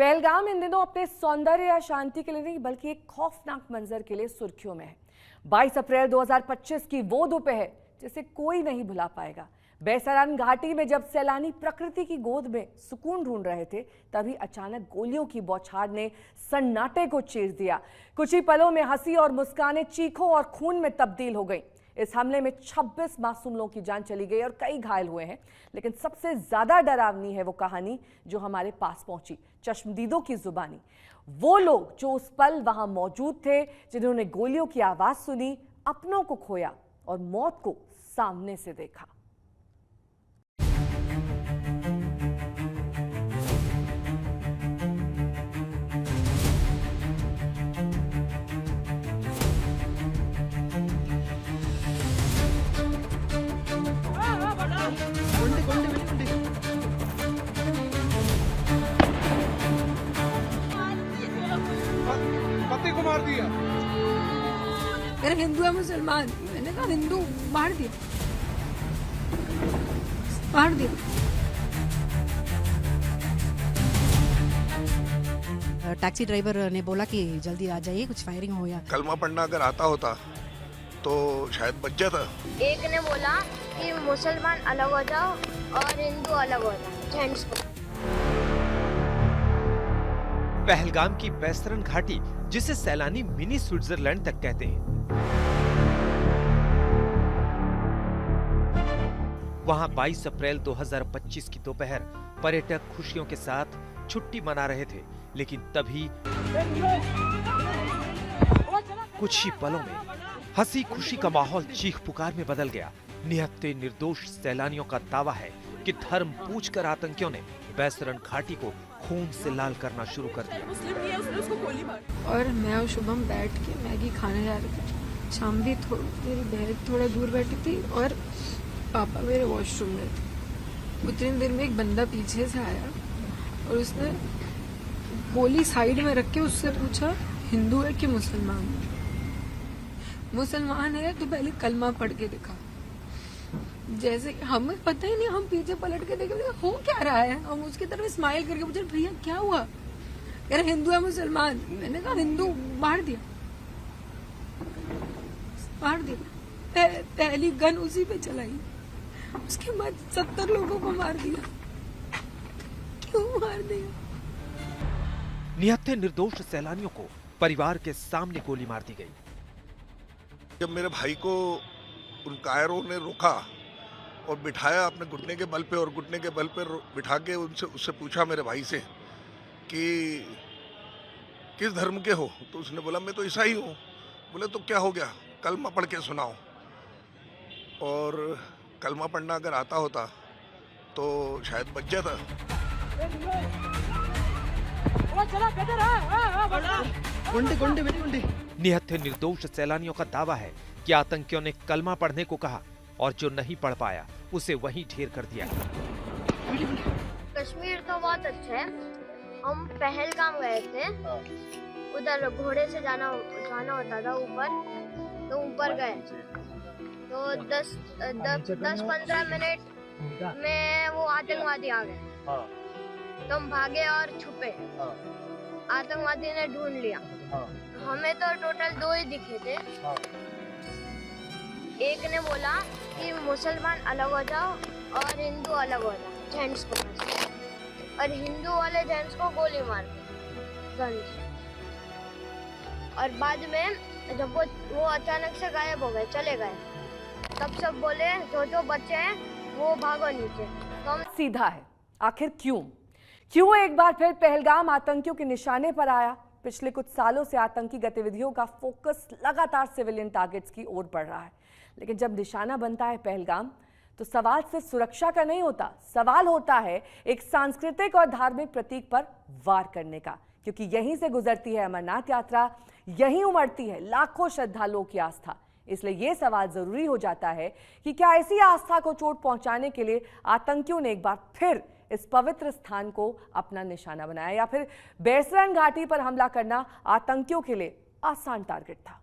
पहलगाम इन दिनों अपने सौंदर्य या शांति के लिए नहीं बल्कि एक खौफनाक मंजर के लिए सुर्खियों में है। 22 अप्रैल 2025 की वो दोपहर जिसे कोई नहीं भुला पाएगा। बेसरान घाटी में जब सैलानी प्रकृति की गोद में सुकून ढूंढ रहे थे, तभी अचानक गोलियों की बौछार ने सन्नाटे को चीर दिया। कुछ ही पलों में हंसी और मुस्कानें चीखों और खून में तब्दील हो गई। इस हमले में 26 मासूम लोगों की जान चली गई और कई घायल हुए हैं। लेकिन सबसे ज्यादा डरावनी है वो कहानी जो हमारे पास पहुंची, चश्मदीदों की जुबानी। वो लोग जो उस पल वहां मौजूद थे, जिन्होंने गोलियों की आवाज सुनी, अपनों को खोया और मौत को सामने से देखा। पति को मार दिया। मेरा हिंदू है मुसलमान, मैंने कहा हिंदू, मार दिया, मार दिया। टैक्सी ड्राइवर ने बोला कि जल्दी आ जाइए, कुछ फायरिंग हो या। कलमा पढ़ना अगर आता होता तो शायद बच जाता। एक ने बोला कि मुसलमान अलग हो जाओ और हिंदू अलग हो जाओ, जेंट्स को। पहलगाम की बेसरन घाटी, जिसे सैलानी मिनी स्विट्जरलैंड तक कहते हैं, वहां 22 अप्रैल 2025 की दोपहर पर्यटक खुशियों के साथ छुट्टी मना रहे थे। लेकिन तभी कुछ ही पलों में हंसी खुशी का माहौल चीख पुकार में बदल गया। निहत्थे निर्दोष सैलानियों का दावा है कि धर्म पूछकर आतंकियों ने बेसरन घाटी को खून से लाल करना शुरू कर दिया। और मैं और शुभम बैठ के मैगी खाने जा रहे थे। शाम भी मेरी बहन थोड़ा दूर बैठी थी और पापा मेरे वॉशरूम में थे। उतनी देर में एक बंदा पीछे से आया और उसने गोली साइड में रख के उससे पूछा, हिंदू है कि मुसलमान? मुसलमान है तो पहले कलमा पढ़ के दिखा। जैसे हमें पता ही नहीं, हम पीछे पलट के देखे हो क्या रहा है। हम उसकी तरफ स्माइल करके पूछे, भैया क्या हुआ? कह रहे हिंदू है मुसलमान। मैंने कहा हिंदू, मार दिया, मार दिया। पहली गन उसी पे चलाई, उसके बाद 70 लोगों को मार दिया। क्यों मार दिया? निहत्थे निर्दोष सैलानियों को परिवार के सामने गोली मार दी गई। जब मेरे भाई को उन कायरों ने रोका और बिठाया अपने घुटने के बल पे, और घुटने के बल पे बिठा के उससे पूछा मेरे भाई से कि किस धर्म के हो, तो उसने बोला मैं तो ईसाई हूँ। बोले तो क्या हो गया, कलमा पढ़ के सुनाओ। और कलमा पढ़ना अगर आता होता तो शायद बच जाता। निहत्थे निर्दोष सैलानियों का दावा है कि आतंकियों ने कलमा पढ़ने को कहा और जो नहीं पढ़ पाया उसे वहीं ढेर कर दिया। कश्मीर तो बहुत अच्छा है। हम पहलगाम गए थे, उधर घोड़े से जाना होता था ऊपर, तो ऊपर गए तो 10-15 मिनट में वो आतंकवादी आ गए। तो हम भागे और छुपे। आतंकवादी ने ढूंढ लिया। हमें तो टोटल 2 ही दिखे थे। एक ने बोला कि मुसलमान अलग हो जाओ और हिंदू अलग हो जाओ, जेंट्स को। और हिंदू वाले जेंट्स को गोली मार दी गन से। और बाद में जब वो अचानक से गायब हो गए, चले गए, तब सब बोले जो बच्चे हैं वो भागो नीचे। तो हम सीधा है, आखिर क्यों एक बार फिर पहलगाम आतंकियों के निशाने पर आया? पिछले कुछ सालों से आतंकी गतिविधियों का फोकस लगातार सिविलियन टारगेट्स की ओर बढ़ रहा है। लेकिन जब निशाना बनता है पहलगाम, तो सवाल सिर्फ सुरक्षा का नहीं होता, सवाल होता है एक सांस्कृतिक और धार्मिक प्रतीक पर वार करने का। क्योंकि यहीं से गुजरती है अमरनाथ यात्रा, यहीं उमड़ती है लाखों श्रद्धालुओं की आस्था। इसलिए यह सवाल जरूरी हो जाता है कि क्या ऐसी आस्था को चोट पहुंचाने के लिए आतंकियों ने एक बार फिर इस पवित्र स्थान को अपना निशाना बनाया, या फिर बेसरन घाटी पर हमला करना आतंकियों के लिए आसान टारगेट था?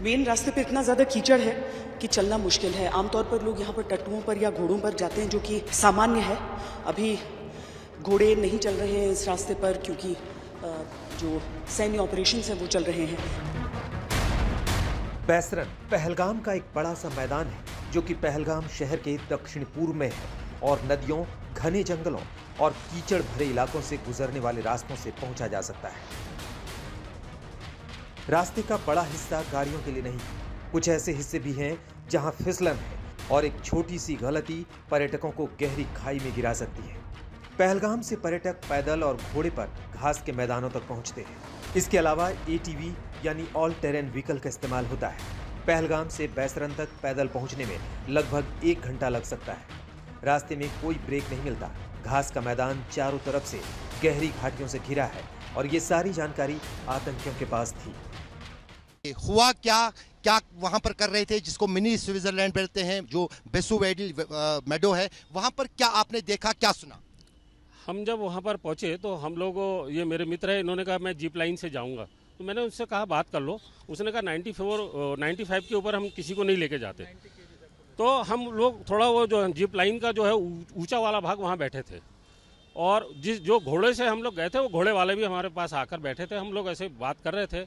मेन रास्ते पे इतना ज्यादा कीचड़ है कि चलना मुश्किल है। आमतौर पर लोग यहाँ पर टट्टुओं पर या घोड़ों पर जाते हैं, जो कि सामान्य है। अभी घोड़े नहीं चल रहे हैं इस रास्ते पर क्योंकि जो सैन्य ऑपरेशंस हैं वो चल रहे हैं। बैसरन पहलगाम का एक बड़ा सा मैदान है जो कि पहलगाम शहर के दक्षिण पूर्व में है और नदियों, घने जंगलों और कीचड़ भरे इलाकों से गुजरने वाले रास्तों से पहुंचा जा सकता है। रास्ते का बड़ा हिस्सा गाड़ियों के लिए नहीं, कुछ ऐसे हिस्से भी हैं जहां फिसलन है और एक छोटी सी गलती पर्यटकों को गहरी खाई में गिरा सकती है। पहलगाम से पर्यटक पैदल और घोड़े पर घास के मैदानों तक पहुंचते हैं। इसके अलावा ATV यानी ऑल टेरेन व्हीकल का इस्तेमाल होता है। पहलगाम से बैसरन तक पैदल पहुंचने में लगभग 1 घंटा लग सकता है। रास्ते में कोई ब्रेक नहीं मिलता। घास का मैदान चारों तरफ से गहरी घाटियों से घिरा है और ये सारी जानकारी आतंकियों के पास थी। हुआ क्या वहां पर कर रहे थे, जिसको मिनी स्विट्जरलैंड बोलते हैं, जो बेसुवेडिल मेडो है, वहां पर क्या आपने देखा, क्या सुना? हम जब वहाँ पर पहुँचे तो हम लोग, ये मेरे मित्र है, इन्होंने कहा मैं जीप लाइन से जाऊँगा, तो मैंने उससे कहा बात कर लो। उसने कहा 95 के ऊपर हम किसी को नहीं लेके जाते। तो हम लोग थोड़ा वो जो जीप लाइन का जो है ऊंचा वाला भाग वहाँ बैठे थे और जो घोड़े से हम लोग गए थे वो घोड़े वाले भी हमारे पास आकर बैठे थे। हम लोग ऐसे बात कर रहे थे,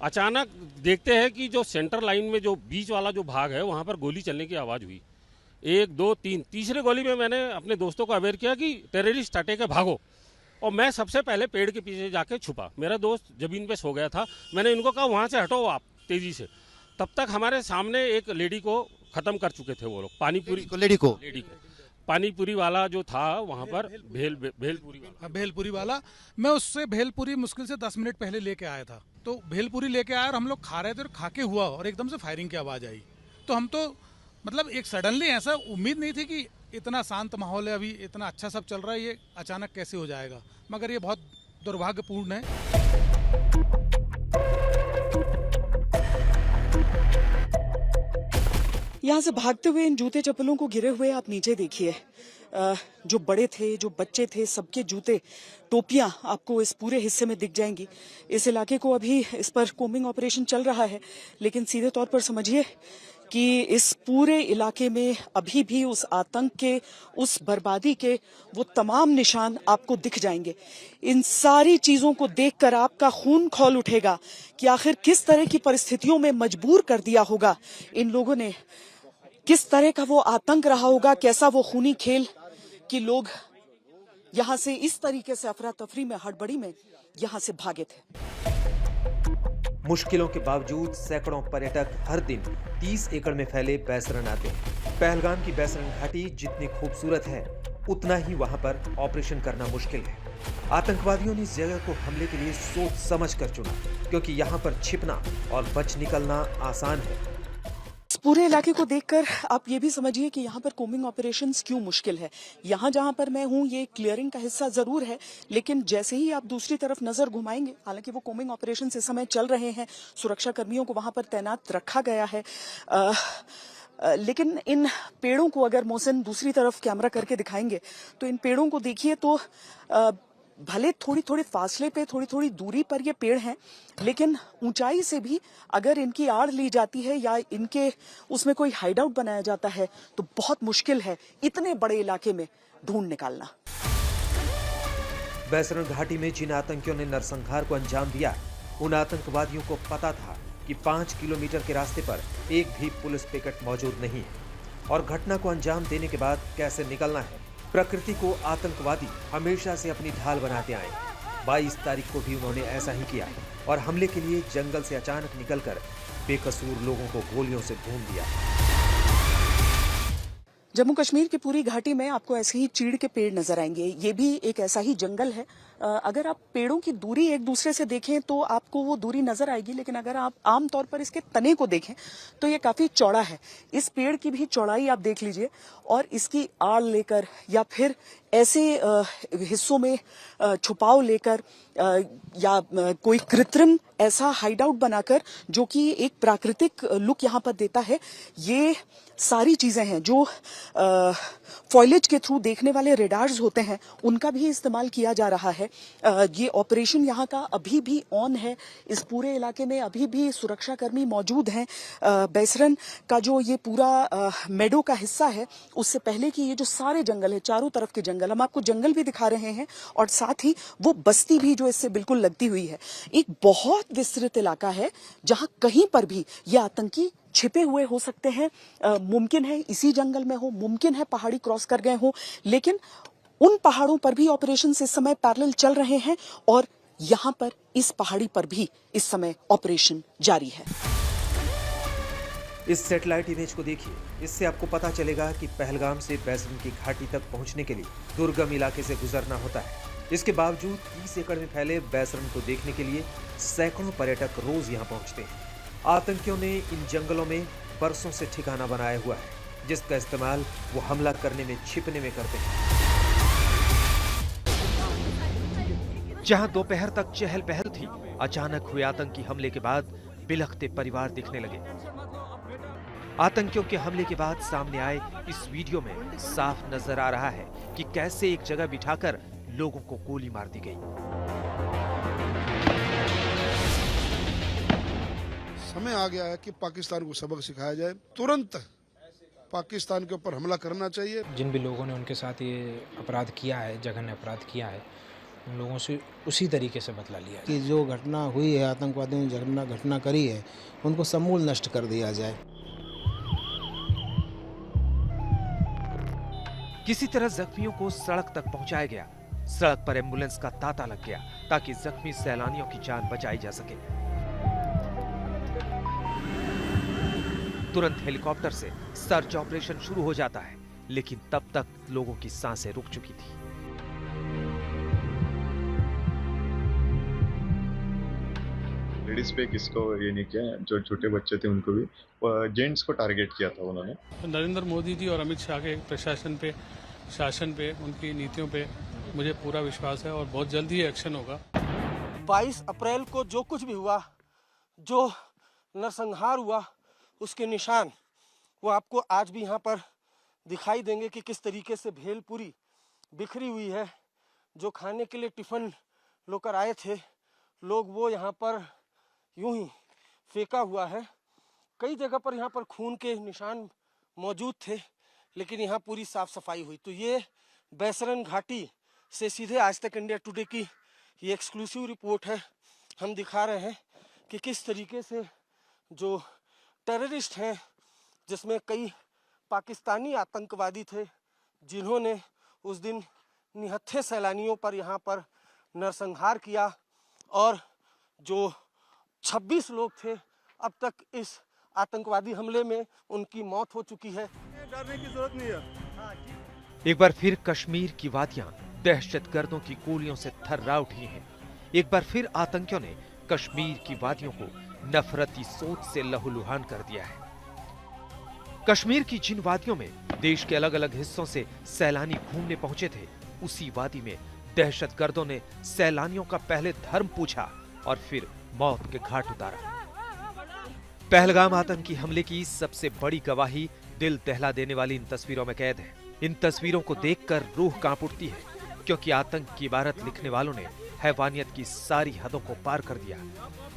अचानक देखते हैं कि जो सेंटर लाइन में जो बीच वाला जो भाग है वहाँ पर गोली चलने की आवाज़ हुई। 1 2 3 तीसरे गोली में मैंने अपने दोस्तों को अवेयर किया कि टेररिस्ट अटैक है, भागो। और मैं सबसे पहले पेड़ के पीछे जाके छुपा। मेरा दोस्त जमीन पे सो गया था। मैंने इनको कहा वहाँ से हटो आप तेजी से। तब तक हमारे सामने एक लेडी को खत्म कर चुके थे वो लोग। लेडी को पानीपुरी वाला जो था वहाँ पर भेलपुरी वाला, मैं उससे भेलपुरी मुश्किल से 10 मिनट पहले लेके आया था। तो भेलपुरी लेके आया और हम लोग खा रहे थे और खा के हुआ और एकदम से फायरिंग की आवाज़ आई। तो हम तो मतलब एक सडनली ऐसा उम्मीद नहीं थी कि इतना शांत माहौल है, अभी इतना अच्छा सब चल रहा है, ये अचानक कैसे हो जाएगा। मगर ये बहुत दुर्भाग्यपूर्ण है। यहाँ से भागते हुए इन जूते चप्पलों को गिरे हुए आप नीचे देखिए। जो बड़े थे, जो बच्चे थे, सबके जूते, टोपियां आपको इस पूरे हिस्से में दिख जाएंगी। इस इलाके को अभी इस पर कोम्बिंग ऑपरेशन चल रहा है, लेकिन सीधे तौर पर समझिए कि इस पूरे इलाके में अभी भी उस आतंक के, उस बर्बादी के वो तमाम निशान आपको दिख जाएंगे। इन सारी चीजों को देखकर आपका खून खौल उठेगा कि आखिर किस तरह की परिस्थितियों में मजबूर कर दिया होगा इन लोगों ने, किस तरह का वो आतंक रहा होगा, कैसा वो खूनी खेल कि लोग यहाँ से इस तरीके से अफरा तफरी में, हड़बड़ी में यहाँ से भागे थे। मुश्किलों के बावजूद सैकड़ों पर्यटक हर दिन 30 एकड़ में फैले बैसरन आते हैं। पहलगाम की बैसरन घाटी जितनी खूबसूरत है, उतना ही वहां पर ऑपरेशन करना मुश्किल है। आतंकवादियों ने इस जगह को हमले के लिए सोच समझ कर चुना, क्योंकि यहाँ पर छिपना और बच निकलना आसान है। इस पूरे इलाके को देखकर आप ये भी समझिए कि यहाँ पर कोम्बिंग ऑपरेशंस क्यों मुश्किल है। यहाँ जहाँ पर मैं हूँ ये क्लियरिंग का हिस्सा जरूर है, लेकिन जैसे ही आप दूसरी तरफ नजर घुमाएंगे, हालांकि वो कोम्बिंग ऑपरेशंस इस समय चल रहे हैं, सुरक्षा कर्मियों को वहां पर तैनात रखा गया है, लेकिन इन पेड़ों को अगर मोहसिन दूसरी तरफ कैमरा करके दिखाएंगे तो इन पेड़ों को देखिए तो भले थोड़ी थोड़ी फासले पे, थोड़ी थोड़ी दूरी पर ये पेड़ हैं, लेकिन ऊंचाई से भी अगर इनकी आड़ ली जाती है या इनके उसमें कोई हाइड आउट बनाया जाता है तो बहुत मुश्किल है इतने बड़े इलाके में ढूंढ निकालना। बैसरन घाटी में जिन आतंकियों ने नरसंहार को अंजाम दिया, उन आतंकवादियों को पता था कि 5 किलोमीटर के रास्ते पर एक भी पुलिस पिकेट मौजूद नहीं है और घटना को अंजाम देने के बाद कैसे निकलना है। प्रकृति को आतंकवादी हमेशा से अपनी ढाल बनाते आए। 22 तारीख को भी उन्होंने ऐसा ही किया और हमले के लिए जंगल से अचानक निकलकर बेकसूर लोगों को गोलियों से भून दिया। जम्मू कश्मीर की पूरी घाटी में आपको ऐसे ही चीड़ के पेड़ नजर आएंगे। ये भी एक ऐसा ही जंगल है। अगर आप पेड़ों की दूरी एक दूसरे से देखें तो आपको वो दूरी नजर आएगी, लेकिन अगर आप आमतौर पर इसके तने को देखें तो ये काफी चौड़ा है। इस पेड़ की भी चौड़ाई आप देख लीजिए और इसकी आड़ लेकर या फिर ऐसे हिस्सों में छुपाव लेकर या कोई कृत्रिम ऐसा हाइड आउट बनाकर जो कि एक प्राकृतिक लुक यहाँ पर देता है, ये सारी चीजें हैं जो फॉइलेज के थ्रू देखने वाले रेडार्स होते हैं, उनका भी इस्तेमाल किया जा रहा है। ये ऑपरेशन यहाँ का अभी भी ऑन है। इस पूरे इलाके में अभी भी सुरक्षाकर्मी मौजूद हैं। बैसरन का जो ये पूरा मेडो का हिस्सा है, उससे पहले कि ये जो सारे जंगल है, चारों तरफ के जंगल, हम आपको जंगल भी दिखा रहे हैं और साथ ही वो बस्ती भी जो इससे बिल्कुल लगती हुई है। एक बहुत विस्तृत इलाका है जहां कहीं पर भी ये आतंकी छिपे हुए हो सकते हैं। मुमकिन है इसी जंगल में हो, मुमकिन है पहाड़ी क्रॉस कर गए हो, लेकिन उन पहाड़ों पर भी ऑपरेशन इस समय पैरेलल चल रहे हैं और यहां पर इस पहाड़ी पर भी इस समय ऑपरेशन जारी है। इस सैटेलाइट इमेज को देखिए, इससे आपको पता चलेगा कि पहलगाम से बैसरन की घाटी तक पहुंचने के लिए दुर्गम इलाके से गुजरना होता है। इसके बावजूद 30 एकड़ में फैले बैसरन को देखने के लिए सैकड़ों पर्यटक रोज यहां पहुंचते हैं। आतंकियों ने इन जंगलों में बरसों से ठिकाना बनाया हुआ है, जिसका इस्तेमाल वो हमला करने में, छिपने में करते हैं। जहां दोपहर तक चहल पहल थी, अचानक हुए आतंकी हमले के बाद बिलखते परिवार दिखने लगे। आतंकियों के हमले के बाद सामने आए इस वीडियो में साफ नजर आ रहा है कि कैसे एक जगह बिठाकर लोगों को गोली मार दी गई। समय आ गया है कि पाकिस्तान को सबक सिखाया जाए। तुरंत पाकिस्तान के ऊपर हमला करना चाहिए। जिन भी लोगों ने उनके साथ ये अपराध किया है, जघन्य अपराध किया है, उन लोगों से उसी तरीके से बदला लिया कि जो घटना हुई है, आतंकवादियों ने घटना करी है, उनको समूल नष्ट कर दिया जाए। किसी तरह जख्मियों को सड़क तक पहुंचाया गया। सड़क पर एम्बुलेंस का तांता लग गया ताकि जख्मी सैलानियों की जान बचाई जा सके। तुरंत हेलीकॉप्टर से सर्च ऑपरेशन शुरू हो जाता है, लेकिन तब तक लोगों की सांसें रुक चुकी थी। लेडीज पे किसको ये नहीं किया, जो छोटे बच्चे थे उनको भी, जेंट्स को टारगेट किया था उन्होंने। नरेंद्र मोदी जी और अमित शाह के प्रशासन पे, शासन पे, उनकी नीतियों पे मुझे पूरा विश्वास है और बहुत जल्दी ही एक्शन होगा। 22 अप्रैल को जो कुछ भी हुआ, जो नरसंहार हुआ, उसके निशान वो आपको आज भी यहाँ पर दिखाई देंगे कि किस तरीके से भेलपुरी बिखरी हुई है। जो खाने के लिए टिफिन लेकर आए थे लोग, वो यहाँ पर यूं ही फेंका हुआ है। कई जगह पर यहाँ पर खून के निशान मौजूद थे, लेकिन यहाँ पूरी साफ सफाई हुई। तो ये बैसरन घाटी से सीधे आज तक इंडिया टुडे की ये एक्सक्लूसिव रिपोर्ट है। हम दिखा रहे हैं कि किस तरीके से जो टेररिस्ट हैं, जिसमें कई पाकिस्तानी आतंकवादी थे, जिन्होंने उस दिन निहत्थे सैलानियों पर यहाँ पर नरसंहार किया और जो 26 लोग थे, अब तक इस आतंकवादी हमले में उनकी मौत हो चुकी है। डरने की जरूरत नहीं है। एक बार फिर कश्मीर की वादियां दहशतगर्दों की गोलियों से थर्रा उठी हैं। एक बार फिर आतंकियों ने कश्मीर की वादियों को नफरती सोच से लहूलुहान कर दिया है। कश्मीर की जिन वादियों में देश के अलग अलग हिस्सों से सैलानी घूमने पहुंचे थे, उसी वादी में दहशतगर्दों ने सैलानियों का पहले धर्म पूछा और फिर मौत के घाट उतारा। पहलगाम आतंकी हमले की सबसे बड़ी गवाही दिल दहला देने वाली इन तस्वीरों में कैद है। इन तस्वीरों को देखकर रूह कांप उठती है, क्योंकि आतंक की इबारत लिखने वालों ने हैवानियत की सारी हदों को पार कर दिया।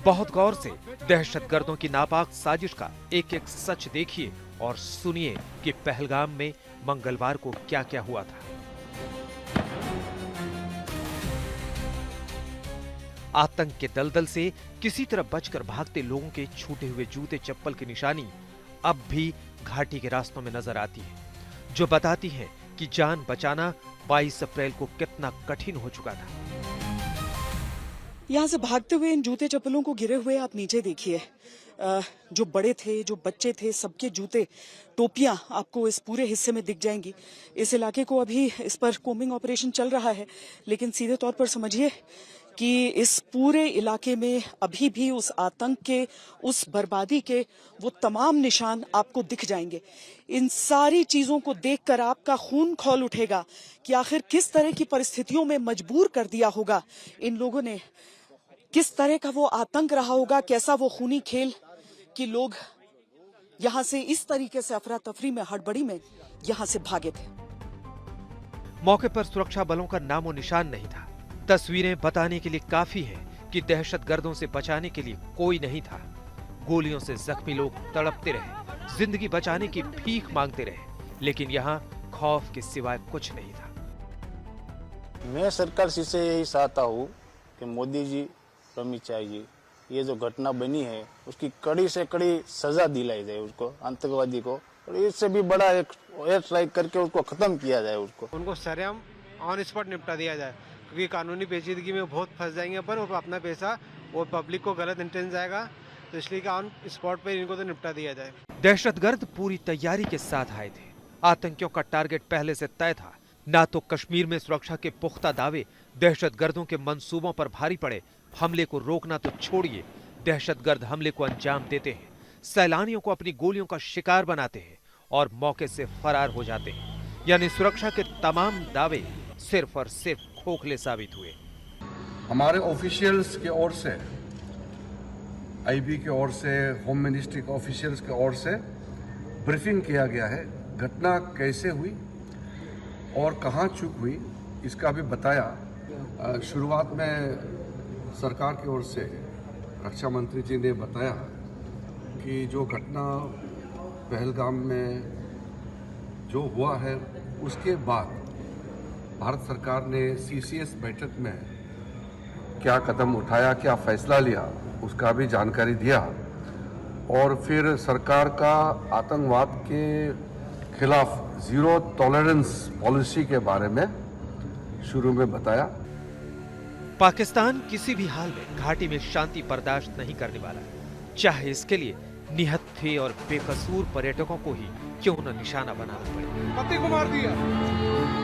बहुत गौर से दहशतगर्दों की नापाक साजिश का एक एक सच देखिए और सुनिए कि पहलगाम में मंगलवार को क्या क्या हुआ था। आतंक के दलदल से किसी तरह बचकर भागते लोगों के छूटे हुए जूते चप्पल की निशानी अब भी घाटी के रास्तों में नजर आती है, जो बताती है कि जान बचाना 22 अप्रैल को कितना कठिन हो चुका था। यहाँ से भागते हुए इन जूते चप्पलों को गिरे हुए आप नीचे देखिए। जो बड़े थे, जो बच्चे थे, सबके जूते, टोपियां आपको इस पूरे हिस्से में दिख जाएंगी। इस इलाके को अभी इस पर कोम्बिंग ऑपरेशन चल रहा है, लेकिन सीधे तौर पर समझिए कि इस पूरे इलाके में अभी भी उस आतंक के, उस बर्बादी के वो तमाम निशान आपको दिख जाएंगे। इन सारी चीजों को देखकर आपका खून खौल उठेगा कि आखिर किस तरह की परिस्थितियों में मजबूर कर दिया होगा इन लोगों ने, किस तरह का वो आतंक रहा होगा, कैसा वो खूनी खेल कि लोग यहां से इस तरीके से अफरा तफरी में, हड़बड़ी में यहां से भागे थे। मौके पर सुरक्षा बलों का नामो निशान नहीं था। तस्वीरें बताने के लिए काफी है कि दहशतगर्दों से बचाने के लिए कोई नहीं था। गोलियों से जख्मी लोग तड़पते रहे, जिंदगी बचाने की भीख मांगते रहे, लेकिन यहाँ खौफ के सिवाय कुछ नहीं था। मैं सरकार से यही चाहता हूँ कि मोदी जी, अमित शाह जी, ये जो घटना बनी है उसकी कड़ी से कड़ी सजा दिलाई जाए उसको, आतंकवादी को, और इससे भी बड़ा एक एयर स्ट्राइक करके उसको खत्म किया जाए। उनको सरेआम ऑन स्पॉट निपटा दिया जाए, क्योंकि कानूनी पेचीदगी में बहुत फंस जाएंगे अपन, और अपना पैसा वो पब्लिक को गलत इंटेंस जाएगा, तो इसलिए ऑन स्पॉट पे इनको तो निपटा दिया जाए। दहशतगर्द पूरी तैयारी के साथ आए थे। आतंकियों का टारगेट पहले से तय था। ना तो कश्मीर में सुरक्षा के पुख्ता दावे दहशतगर्दों के मंसूबों पर भारी पड़े। हमले को रोकना तो छोड़िए, दहशतगर्द हमले को अंजाम देते हैं, सैलानियों को अपनी गोलियों का शिकार बनाते हैं और मौके से फरार हो जाते हैं। यानी सुरक्षा के तमाम दावे सिर्फ और सिर्फ खोखले साबित हुए। हमारे ऑफिशियल्स के ओर से, आईबी के ओर से, होम मिनिस्ट्री के ऑफिशियल्स के ओर से ब्रीफिंग किया गया है। घटना कैसे हुई और कहां चूक हुई इसका भी बताया। शुरुआत में सरकार की ओर से रक्षा मंत्री जी ने बताया कि जो घटना पहलगाम में जो हुआ है उसके बाद भारत सरकार ने सीसीएस बैठक में क्या कदम उठाया, क्या फैसला लिया, उसका भी जानकारी दिया। और फिर सरकार का आतंकवाद के खिलाफ जीरो टॉलरेंस पॉलिसी के बारे में शुरू में बताया। पाकिस्तान किसी भी हाल में घाटी में शांति बर्दाश्त नहीं करने वाला, चाहे इसके लिए निहत्थे और बेकसूर पर्यटकों को ही क्यों न निशाना बनाना पड़े। पति को मार दिया।